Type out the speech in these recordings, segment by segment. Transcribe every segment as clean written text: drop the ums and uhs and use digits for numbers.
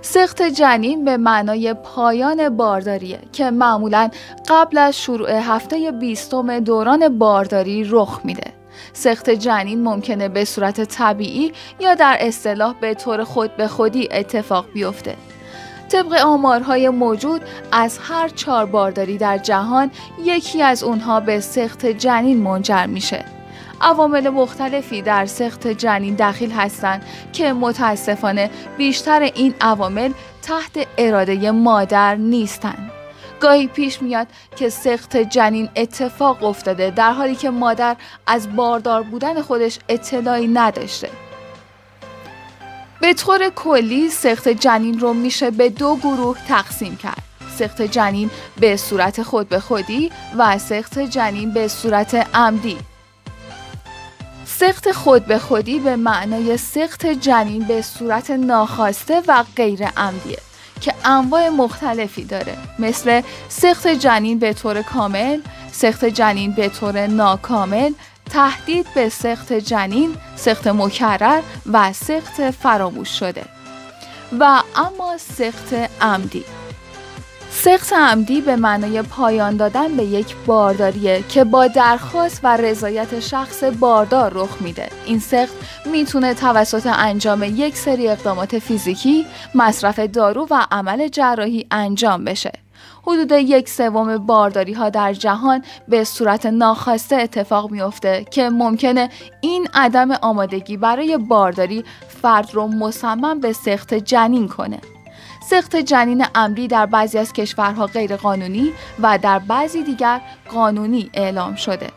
سقط جنین به معنای پایان بارداریه که معمولاً قبل از شروع هفته 20 دوران بارداری رخ میده. سقط جنین ممکنه به صورت طبیعی یا در اصطلاح به طور خود به خودی اتفاق بیفته. طبق آمارهای موجود از هر 4 بارداری در جهان یکی از اونها به سقط جنین منجر میشه. عوامل مختلفی در سقط جنین دخیل هستند که متاسفانه بیشتر این عوامل تحت اراده مادر نیستند. گاهی پیش میاد که سقط جنین اتفاق افتاده در حالی که مادر از باردار بودن خودش اطلاعی نداشته. به طور کلی سقط جنین رو میشه به 2 گروه تقسیم کرد: سقط جنین به صورت خود به خودی و سقط جنین به صورت عمدی. سقط خود به خودی به معنای سقط جنین به صورت ناخواسته و غیر عمدیه که انواع مختلفی داره، مثل سقط جنین به طور کامل، سقط جنین به طور ناکامل، تهدید به سقط جنین، سقط مکرر و سقط فراموش شده. و اما سقط عمدی. سقط عمدی به معنای پایان دادن به یک بارداریه که با درخواست و رضایت شخص باردار رخ میده. این سقط میتونه توسط انجام یک سری اقدامات فیزیکی، مصرف دارو و عمل جراحی انجام بشه. حدود 1/3 بارداری ها در جهان به صورت ناخواسته اتفاق میفته که ممکنه این عدم آمادگی برای بارداری فرد رو مصمم به سقط جنین کنه. سقط جنین عمدی در بعضی از کشورها غیر قانونی و در بعضی دیگر قانونی اعلام شده.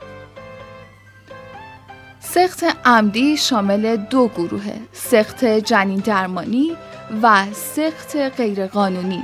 سقط عمدی شامل 2 گروهه: سقط جنین درمانی و سقط غیر قانونی.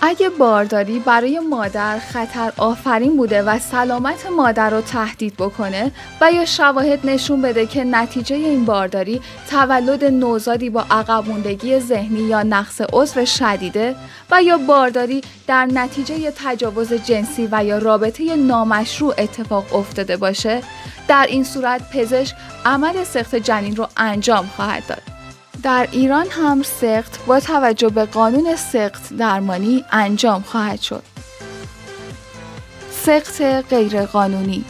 اگه بارداری برای مادر خطر آفرین بوده و سلامت مادر رو تهدید بکنه و یا شواهد نشون بده که نتیجه این بارداری تولد نوزادی با عقب ماندگی ذهنی یا نقص عضو شدیده و یا بارداری در نتیجه تجاوز جنسی و یا رابطه نامشروع اتفاق افتاده باشه، در این صورت پزشک عمل سقط جنین رو انجام خواهد داد. در ایران هم سقط با توجه به قانون سقط درمانی انجام خواهد شد. سقط غیر قانونی.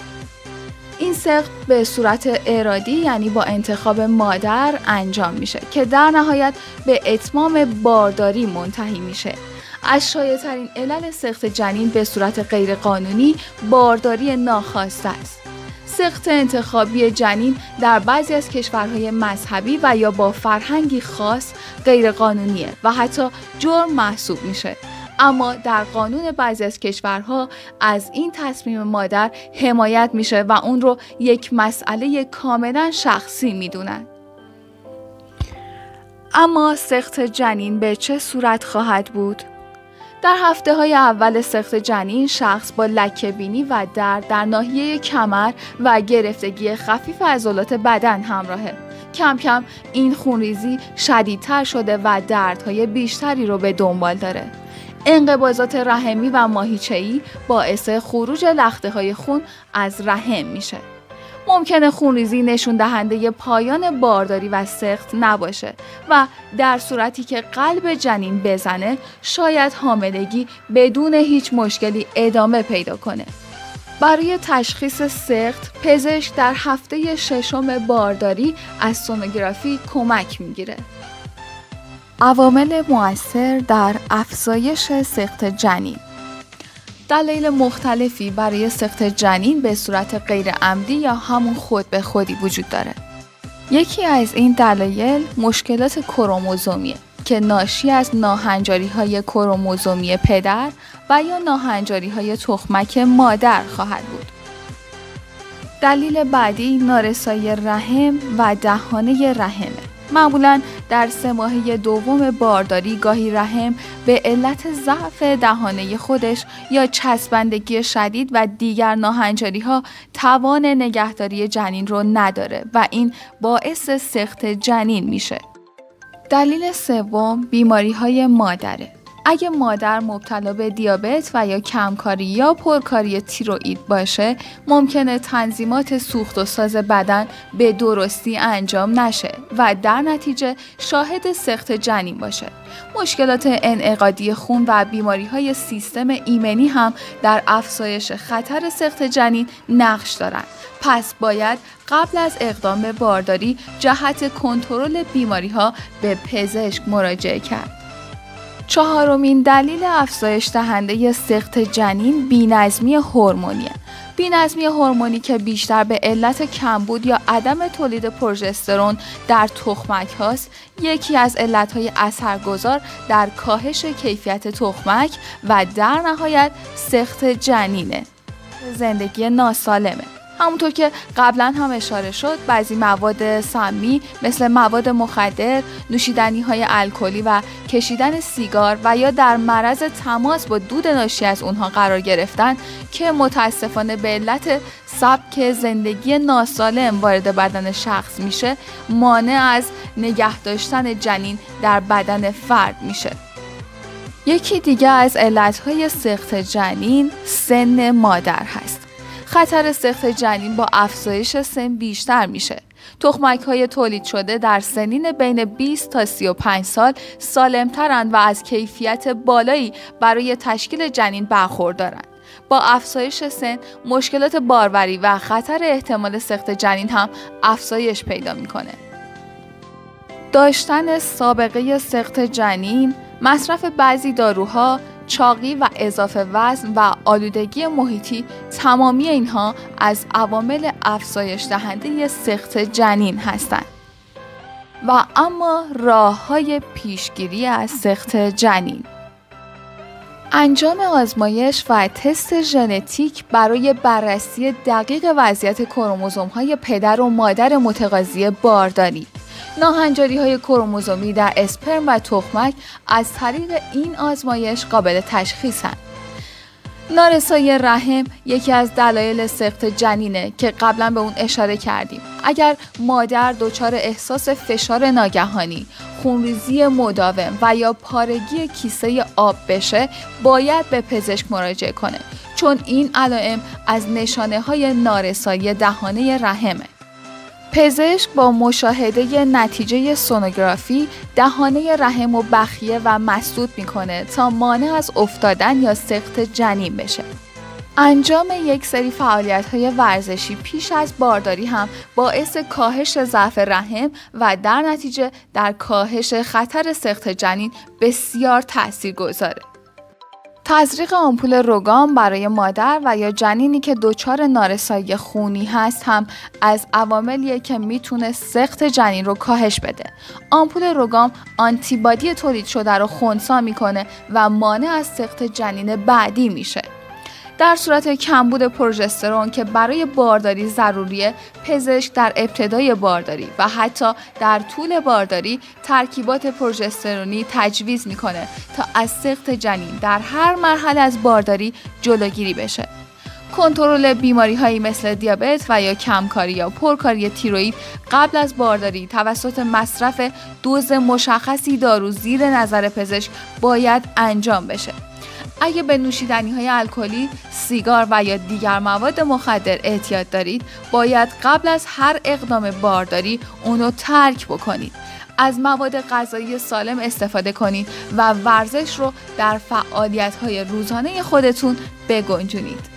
این سقط به صورت ارادی یعنی با انتخاب مادر انجام میشه که در نهایت به اتمام بارداری منتهی میشه. از شایع‌ترین علل سقط جنین به صورت غیر قانونی بارداری ناخواسته است. سقط انتخابی جنین در بعضی از کشورهای مذهبی و یا با فرهنگی خاص غیر قانونیه و حتی جرم محسوب میشه. اما در قانون بعضی از کشورها از این تصمیم مادر حمایت میشه و اون رو یک مسئله کاملا شخصی میدونن. اما سقط جنین به چه صورت خواهد بود؟ در هفته‌های اول سقط جنین شخص با لکه‌بینی و درد در ناحیه کمر و گرفتگی خفیف عضلات بدن همراهه. کم کم این خونریزی شدیدتر شده و دردهای بیشتری رو به دنبال داره. انقباضات رحمی و ماهیچه‌ای باعث خروج لخته‌های خون از رحم میشه. ممکنه خونریزی نشون دهنده پایان بارداری و سقط نباشه و در صورتی که قلب جنین بزنه شاید حاملگی بدون هیچ مشکلی ادامه پیدا کنه. برای تشخیص سقط پزشک در هفته 6 بارداری از سونوگرافی کمک میگیره. عوامل مؤثر در افزایش سقط جنین. دلایل مختلفی برای سقط جنین به صورت غیر عمدی یا همون خود به خودی وجود داره. یکی از این دلایل مشکلات کروموزومیه که ناشی از ناهنجاری‌های کروموزومی پدر و یا ناهنجاری‌های تخمک مادر خواهد بود. دلیل بعدی نارسایی رحم و دهانه رحمه. معمولاً در 3 ماهه دوم بارداری گاهی رحم به علت ضعف دهانه خودش یا چسبندگی شدید و دیگر ناهنجاری‌ها توان نگهداری جنین رو نداره و این باعث سقط جنین میشه. دلیل سوم بیماری‌های مادره. اگه مادر مبتلا به دیابت و یا کمکاری یا پرکاری تیروئید باشه، ممکنه تنظیمات سوخت و ساز بدن به درستی انجام نشه و در نتیجه شاهد سقط جنین باشه. مشکلات انعقادی خون و بیماری‌های سیستم ایمنی هم در افزایش خطر سقط جنین نقش دارند. پس باید قبل از اقدام به بارداری جهت کنترل بیماری‌ها به پزشک مراجعه کرد. چهارمین دلیل افزایش دهنده سقط جنین بی‌نظمی هورمونیه. بی‌نظمی هورمونی که بیشتر به علت کمبود یا عدم تولید پروژسترون در تخمک هاست، یکی از علتهای اثرگذار در کاهش کیفیت تخمک و در نهایت سقط جنینه. زندگی ناسالمه. همونطور که قبلا هم اشاره شد، بعضی مواد سمی مثل مواد مخدر، نوشیدنی‌های الکلی و کشیدن سیگار و یا در معرض تماس با دود ناشی از اونها قرار گرفتن که متاسفانه به علت سبک زندگی ناسالم وارد بدن شخص میشه، مانع از نگه داشتن جنین در بدن فرد میشه. یکی دیگه از علتهای سقط جنین سن مادر هست. خطر سقط جنین با افزایش سن بیشتر میشه. تخمک‌های تولید شده در سنین بین 20 تا 35 سال سالم‌ترند و از کیفیت بالایی برای تشکیل جنین برخوردارند. با افزایش سن، مشکلات باروری و خطر احتمال سقط جنین هم افزایش پیدا میکنه. داشتن سابقه سقط جنین، مصرف بعضی داروها، چاقی و اضافه وزن و آلودگی محیطی، تمامی اینها از عوامل افزایش دهنده سقط جنین هستند. و اما راه‌های پیشگیری از سقط جنین: انجام آزمایش و تست ژنتیک برای بررسی دقیق وضعیت کروموزوم‌های پدر و مادر متقاضی بارداری. ناهنجاری‌های کروموزومی در اسپرم و تخمک از طریق این آزمایش قابل تشخیصند. نارسایی رحم یکی از دلایل سقط جنینه که قبلا به اون اشاره کردیم. اگر مادر دچار احساس فشار ناگهانی، خونریزی مداوم و یا پارگی کیسه آب بشه، باید به پزشک مراجعه کنه، چون این علائم از نشانه‌های نارسایی دهانه رحمه. پزشک با مشاهده نتیجه سونوگرافی دهانه رحم و بخیه و مسدود میکنه تا مانع از افتادن یا سقط جنین بشه. انجام یک سری فعالیت‌های ورزشی پیش از بارداری هم باعث کاهش ضعف رحم و در نتیجه در کاهش خطر سقط جنین بسیار تاثیرگذاره. تزریق آمپول روگان برای مادر و یا جنینی که دچار نارسایی خونی هست هم از عواملیه که میتونه سقط جنین رو کاهش بده. آمپول روگان آنتیبادی تولید شده رو خنثی میکنه و مانع از سقط جنین بعدی میشه. در صورت کمبود پروژسترون که برای بارداری ضروریه، پزشک در ابتدای بارداری و حتی در طول بارداری ترکیبات پروژسترونی تجویز میکنه تا از سقط جنین در هر مرحله از بارداری جلوگیری بشه. کنترل بیماری‌هایی مثل دیابت و یا کمکاری یا پرکاری تیروئید قبل از بارداری توسط مصرف دوز مشخصی دارو زیر نظر پزشک باید انجام بشه. اگه به نوشیدنی‌های الکلی، سیگار و یا دیگر مواد مخدر اعتیاد دارید، باید قبل از هر اقدام بارداری اونو ترک بکنید. از مواد غذایی سالم استفاده کنید و ورزش رو در فعالیت‌های روزانه خودتون بگنجونید.